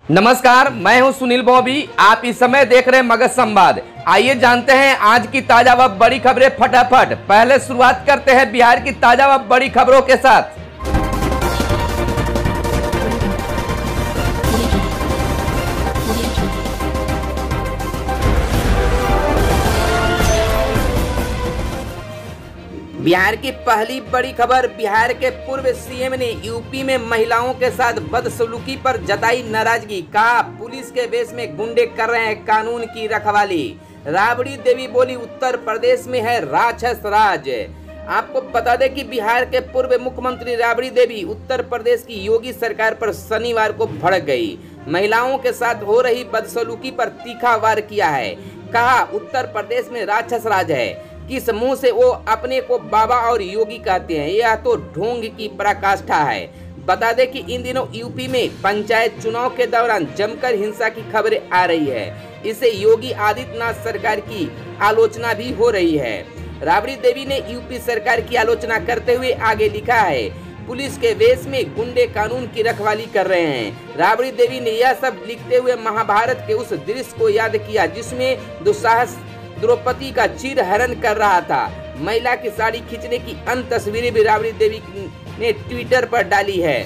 नमस्कार, मैं हूं सुनील बॉबी। आप इस समय देख रहे हैं मगध संवाद। आइए जानते हैं आज की ताजा व बड़ी खबरें फटाफट। पहले शुरुआत करते हैं बिहार की ताजा व बड़ी खबरों के साथ। बिहार की पहली बड़ी खबर। बिहार के पूर्व सीएम ने यूपी में महिलाओं के साथ बदसलूकी पर जताई नाराजगी। कहा, पुलिस के वेश में गुंडे कर रहे हैं कानून की रखवाली। राबड़ी देवी बोली, उत्तर प्रदेश में है राक्षस राज। आपको बता दें कि बिहार के पूर्व मुख्यमंत्री राबड़ी देवी उत्तर प्रदेश की योगी सरकार पर शनिवार को भड़क गई। महिलाओं के साथ हो रही बदसलूकी पर तीखा वार किया है। कहा, उत्तर प्रदेश में राक्षस राज है। किस मुंह से वो अपने को बाबा और योगी कहते हैं, यह तो ढोंग की पराकाष्ठा है। बता दें कि इन दिनों यूपी में पंचायत चुनाव के दौरान जमकर हिंसा की खबरें आ रही है। इससे योगी आदित्यनाथ सरकार की आलोचना भी हो रही है। राबड़ी देवी ने यूपी सरकार की आलोचना करते हुए आगे लिखा है, पुलिस के वेश में गुंडे कानून की रखवाली कर रहे हैं। राबड़ी देवी ने यह सब लिखते हुए महाभारत के उस दृश्य को याद किया जिसमें दुस्साहस द्रौपदी का चीर हरण कर रहा था। महिला की साड़ी खींचने की अन्य तस्वीरें भी राबड़ी देवी ने ट्विटर पर डाली है।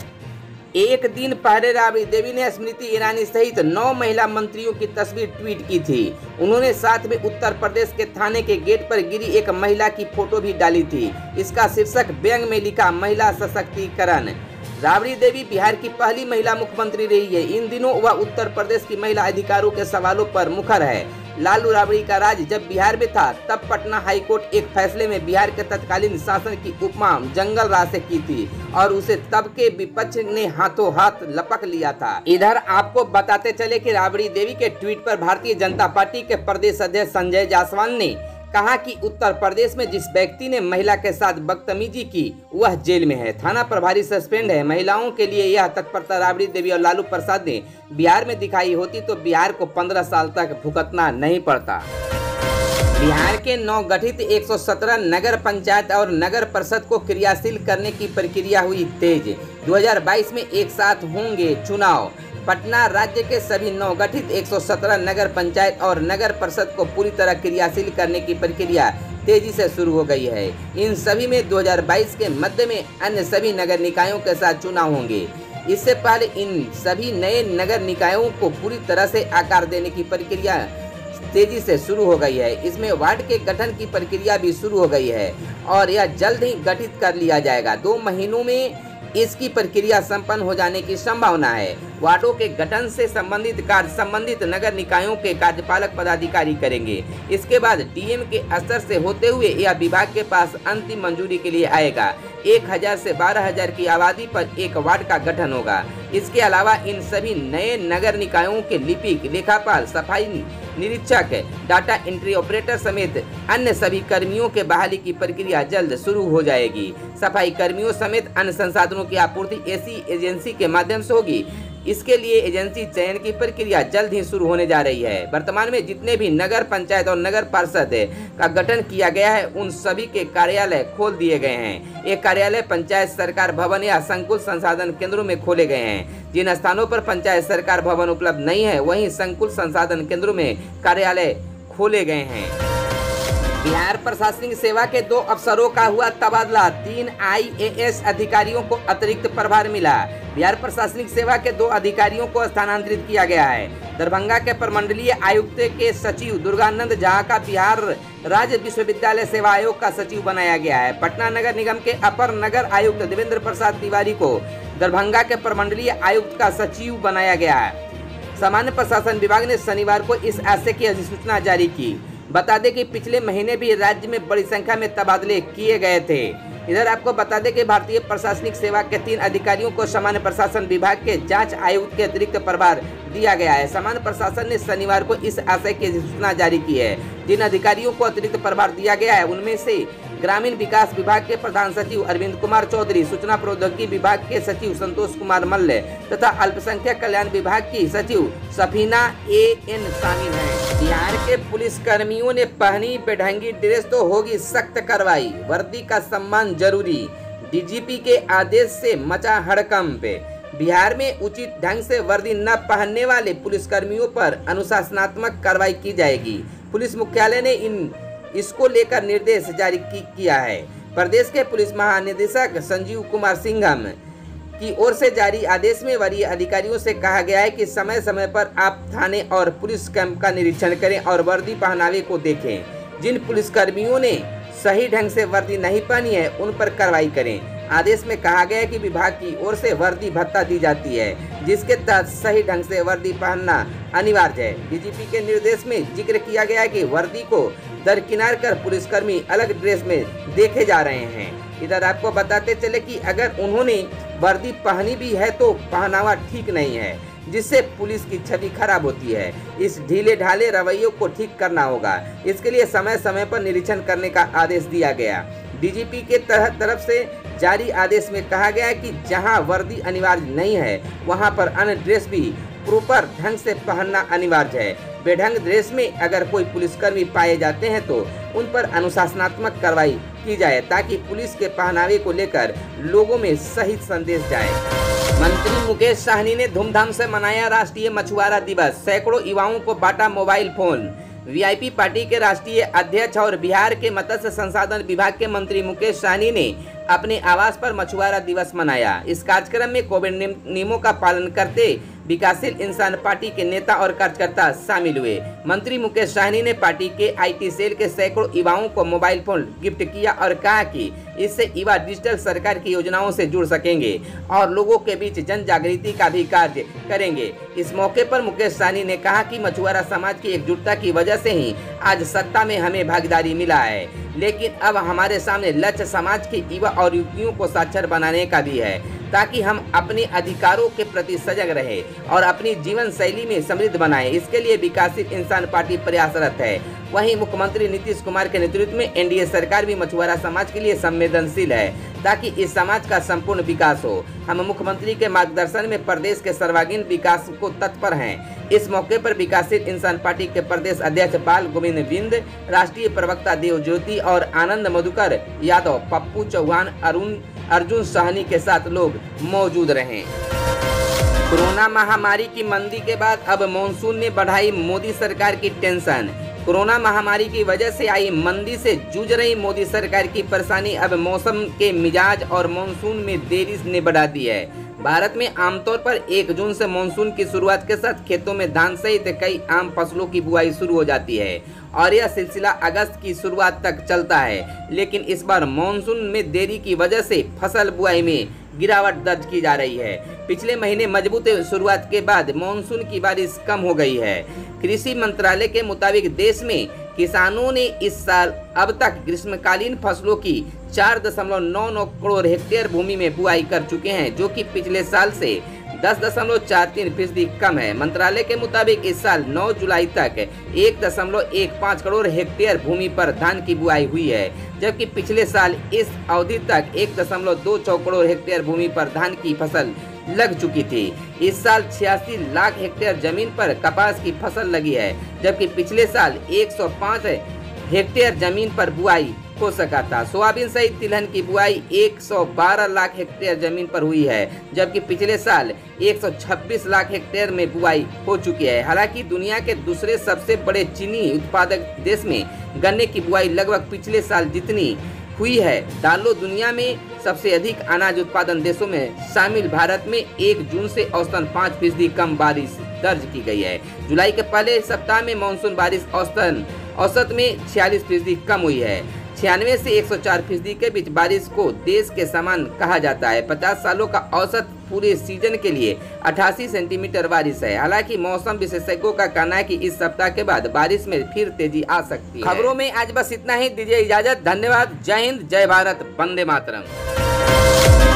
एक दिन पहले राबड़ी देवी ने स्मृति ईरानी सहित 9 महिला मंत्रियों की तस्वीर ट्वीट की थी। उन्होंने साथ में उत्तर प्रदेश के थाने के गेट पर गिरी एक महिला की फोटो भी डाली थी। इसका शीर्षक व्यंग में लिखा, महिला सशक्तिकरण। राबड़ी देवी बिहार की पहली महिला मुख्यमंत्री रही है। इन दिनों वह उत्तर प्रदेश की महिला अधिकारों के सवालों पर मुखर है। लालू राबड़ी का राज जब बिहार में था तब पटना हाईकोर्ट एक फैसले में बिहार के तत्कालीन शासन की उपमा जंगल राज से की थी और उसे तब के विपक्ष ने हाथों हाथ लपक लिया था। इधर आपको बताते चले कि राबड़ी देवी के ट्वीट पर भारतीय जनता पार्टी के प्रदेश अध्यक्ष संजय जायसवाल ने कहा कि उत्तर प्रदेश में जिस व्यक्ति ने महिला के साथ बदतमीजी की वह जेल में है, थाना प्रभारी सस्पेंड है। महिलाओं के लिए यह तत्परता राबड़ी देवी और लालू प्रसाद ने बिहार में दिखाई होती तो बिहार को 15 साल तक भुगतना नहीं पड़ता। बिहार के नवगठित 117 नगर पंचायत और नगर परिषद को क्रियाशील करने की प्रक्रिया हुई तेज। 2022 में एक साथ होंगे चुनाव। पटना राज्य के सभी नवगठित 117 नगर पंचायत और नगर परिषद को पूरी तरह क्रियाशील करने की प्रक्रिया तेजी से शुरू हो गई है। इन सभी में 2022 के मध्य में अन्य सभी नगर निकायों के साथ चुनाव होंगे। इससे पहले इन सभी नए नगर निकायों को पूरी तरह से आकार देने की प्रक्रिया तेजी से शुरू हो गई है। इसमें वार्ड के गठन की प्रक्रिया भी शुरू हो गई है और यह जल्द ही गठित कर लिया जाएगा। 2 महीनों में इसकी प्रक्रिया संपन्न हो जाने की संभावना है। वार्डों के गठन से संबंधित कार्य संबंधित नगर निकायों के कार्यपालक पदाधिकारी करेंगे। इसके बाद डीएम के स्तर से होते हुए यह विभाग के पास अंतिम मंजूरी के लिए आएगा। 1000 से 12000 की आबादी पर एक वार्ड का गठन होगा। इसके अलावा इन सभी नए नगर निकायों के लिपिक, लेखापाल, सफाई निरीक्षक, डाटा एंट्री ऑपरेटर समेत अन्य सभी कर्मियों के बहाली की प्रक्रिया जल्द शुरू हो जाएगी। सफाई कर्मियों समेत अन्य संसाधनों की आपूर्ति ऐसी एजेंसी के माध्यम से होगी। इसके लिए एजेंसी चयन की प्रक्रिया जल्द ही शुरू होने जा रही है। वर्तमान में जितने भी नगर पंचायत और नगर परिषद का गठन किया गया है उन सभी के कार्यालय खोल दिए गए हैं। ये कार्यालय पंचायत सरकार भवन या संकुल संसाधन केंद्रों में खोले गए हैं। जिन स्थानों पर पंचायत सरकार भवन उपलब्ध नहीं है वहीं संकुल संसाधन केंद्रों में कार्यालय खोले गए हैं। बिहार प्रशासनिक सेवा के 2 अफसरों का हुआ तबादला। 3 IAS अधिकारियों को अतिरिक्त प्रभार मिला। बिहार प्रशासनिक सेवा के 2 अधिकारियों को स्थानांतरित किया गया है। दरभंगा के प्रमंडलीय आयुक्त के सचिव दुर्गानंद झा का बिहार राज्य विश्वविद्यालय सेवा आयोग का सचिव बनाया गया है। पटना नगर निगम के अपर नगर आयुक्त देवेंद्र प्रसाद तिवारी को दरभंगा के प्रमंडलीय आयुक्त का सचिव बनाया गया है। सामान्य प्रशासन विभाग ने शनिवार को इस आशय की अधिसूचना जारी की। बता दें कि पिछले महीने भी राज्य में बड़ी संख्या में तबादले किए गए थे। इधर आपको बता दें कि भारतीय प्रशासनिक सेवा के 3 अधिकारियों को सामान्य प्रशासन विभाग के जांच आयुक्त के अतिरिक्त प्रभार दिया गया है। सामान्य प्रशासन ने शनिवार को इस आशय की अधिसूचना जारी की है। जिन अधिकारियों को अतिरिक्त प्रभार दिया गया है उनमें से ग्रामीण विकास विभाग के प्रधान सचिव अरविंद कुमार चौधरी, सूचना प्रौद्योगिकी विभाग के सचिव संतोष कुमार मल्ल तथा अल्पसंख्यक कल्याण विभाग की सचिव सफीना AN शामिल हैं। बिहार के पुलिस कर्मियों ने पहनी बेढंगी ड्रेस तो होगी सख्त कार्रवाई, वर्दी का सम्मान जरूरी। डीजीपी के आदेश से मचा हड़कंप। बिहार में उचित ढंग से वर्दी न पहनने वाले पुलिसकर्मियों पर अनुशासनात्मक कार्रवाई की जाएगी। पुलिस मुख्यालय ने इसको लेकर निर्देश जारी किया है। प्रदेश के पुलिस महानिदेशक संजीव कुमार सिंघम की ओर से जारी आदेश में वरीय अधिकारियों से कहा गया है कि समय समय पर आप थाने और पुलिस कैंप का निरीक्षण करें और वर्दी पहनावे को देखें। जिन पुलिसकर्मियों ने सही ढंग से वर्दी नहीं पहनी है उन पर कार्रवाई करें। आदेश में कहा गया है कि विभाग की ओर से वर्दी भत्ता दी जाती है, जिसके तहत सही ढंग से वर्दी पहनना अनिवार्य है। डीजीपी के निर्देश में जिक्र किया गया है कि वर्दी को दरकिनार कर पुलिसकर्मी अलग ड्रेस में देखे जा रहे हैं। इधर आपको बताते चले कि अगर उन्होंने वर्दी पहनी भी है तो पहनावा ठीक नहीं है, जिससे पुलिस की छवि खराब होती है। इस ढीले ढाले रवैयों को ठीक करना होगा। इसके लिए समय समय पर निरीक्षण करने का आदेश दिया गया। डीजीपी के तरफ से जारी आदेश में कहा गया है कि जहां वर्दी अनिवार्य नहीं है वहां पर अन्य ड्रेस भी प्रॉपर ढंग से पहनना अनिवार्य है। बेढंग ड्रेस में अगर कोई पुलिसकर्मी पाए जाते हैं तो उन पर अनुशासनात्मक कार्रवाई की जाए, ताकि पुलिस के पहनावे को लेकर लोगों में सही संदेश जाए। मंत्री मुकेश साहनी ने धूमधाम से मनाया राष्ट्रीय मछुआरा दिवस। सैकड़ों युवाओं को बांटा मोबाइल फोन। वीआईपी पार्टी के राष्ट्रीय अध्यक्ष और बिहार के मत्स्य संसाधन विभाग के मंत्री मुकेश साहनी ने अपने आवास पर मछुआरा दिवस मनाया। इस कार्यक्रम में कोविड नियमों का पालन करते विकासशील इंसान पार्टी के नेता और कार्यकर्ता शामिल हुए। मंत्री मुकेश साहनी ने पार्टी के आईटी सेल के सैकड़ों युवाओं को मोबाइल फोन गिफ्ट किया और कहा कि इससे युवा डिजिटल सरकार की योजनाओं से जुड़ सकेंगे और लोगों के बीच जन जागृति का भी कार्य करेंगे। इस मौके पर मुकेश साहनी ने कहा कि मछुआरा समाज की एकजुटता की वजह से ही आज सत्ता में हमें भागीदारी मिला है, लेकिन अब हमारे सामने लक्ष्य समाज के युवा और युवतियों को साक्षर बनाने का भी है, ताकि हम अपने अधिकारों के प्रति सजग रहे और अपनी जीवन शैली में समृद्ध बनाएं। इसके लिए विकासशील इंसान पार्टी प्रयासरत है। वहीं मुख्यमंत्री नीतीश कुमार के नेतृत्व में एनडीए सरकार भी मछुआरा समाज के लिए संवेदनशील है, ताकि इस समाज का संपूर्ण विकास हो। हम मुख्यमंत्री के मार्गदर्शन में प्रदेश के सर्वांगीण विकास को तत्पर हैं। इस मौके पर विकासशील इंसान पार्टी के प्रदेश अध्यक्ष बाल गोविंद बिंद, राष्ट्रीय प्रवक्ता देव ज्योति और आनंद मधुकर यादव, पप्पू चौहान, अर्जुन साहनी के साथ लोग मौजूद रहे। कोरोना महामारी की मंदी के बाद अब मॉनसून ने बढ़ाई मोदी सरकार की टेंशन। कोरोना महामारी की वजह से आई मंदी से जूझ रही मोदी सरकार की परेशानी अब मौसम के मिजाज और मॉनसून में देरी ने बढ़ा दी है। भारत में आमतौर पर 1 जून से मॉनसून की शुरुआत के साथ खेतों में धान सहित कई आम फसलों की बुआई शुरू हो जाती है और यह सिलसिला अगस्त की शुरुआत तक चलता है। लेकिन इस बार मॉनसून में देरी की वजह से फसल बुआई में गिरावट दर्ज की जा रही है। पिछले महीने मजबूत शुरुआत के बाद मॉनसून की बारिश कम हो गई है। कृषि मंत्रालय के मुताबिक देश में किसानों ने इस साल अब तक ग्रीष्मकालीन फसलों की 4.99 करोड़ हेक्टेयर भूमि में बुआई कर चुके हैं, जो कि पिछले साल से 10.43% कम है। मंत्रालय के मुताबिक इस साल 9 जुलाई तक 1.15 करोड़ हेक्टेयर भूमि पर धान की बुआई हुई है, जबकि पिछले साल इस अवधि तक 1.26 करोड़ हेक्टेयर भूमि पर धान की फसल लग चुकी थी। इस साल 86 लाख हेक्टेयर जमीन पर कपास की फसल लगी है, जबकि पिछले साल 105 हेक्टेयर जमीन पर बुआई हो सका था। सोयाबीन सहित तिलहन की बुआई 112 लाख हेक्टेयर जमीन पर हुई है, जबकि पिछले साल 126 लाख हेक्टेयर में बुआई हो चुकी है। हालांकि दुनिया के दूसरे सबसे बड़े चीनी उत्पादक देश में गन्ने की बुआई लगभग पिछले साल जितनी हुई है। दालों दुनिया में सबसे अधिक अनाज उत्पादन देशों में शामिल भारत में 1 जून से औसतन 5% कम बारिश दर्ज की गई है। जुलाई के पहले सप्ताह में मानसून बारिश औसत में 46% कम हुई है। 96 से 104% के बीच बारिश को देश के समान कहा जाता है। 50 सालों का औसत पूरे सीजन के लिए 88 सेंटीमीटर बारिश है। हालांकि मौसम विशेषज्ञों का कहना है कि इस सप्ताह के बाद बारिश में फिर तेजी आ सकती है। खबरों में आज बस इतना ही। दीजिए इजाजत। धन्यवाद। जय हिंद, जय भारत, वंदे मातरम।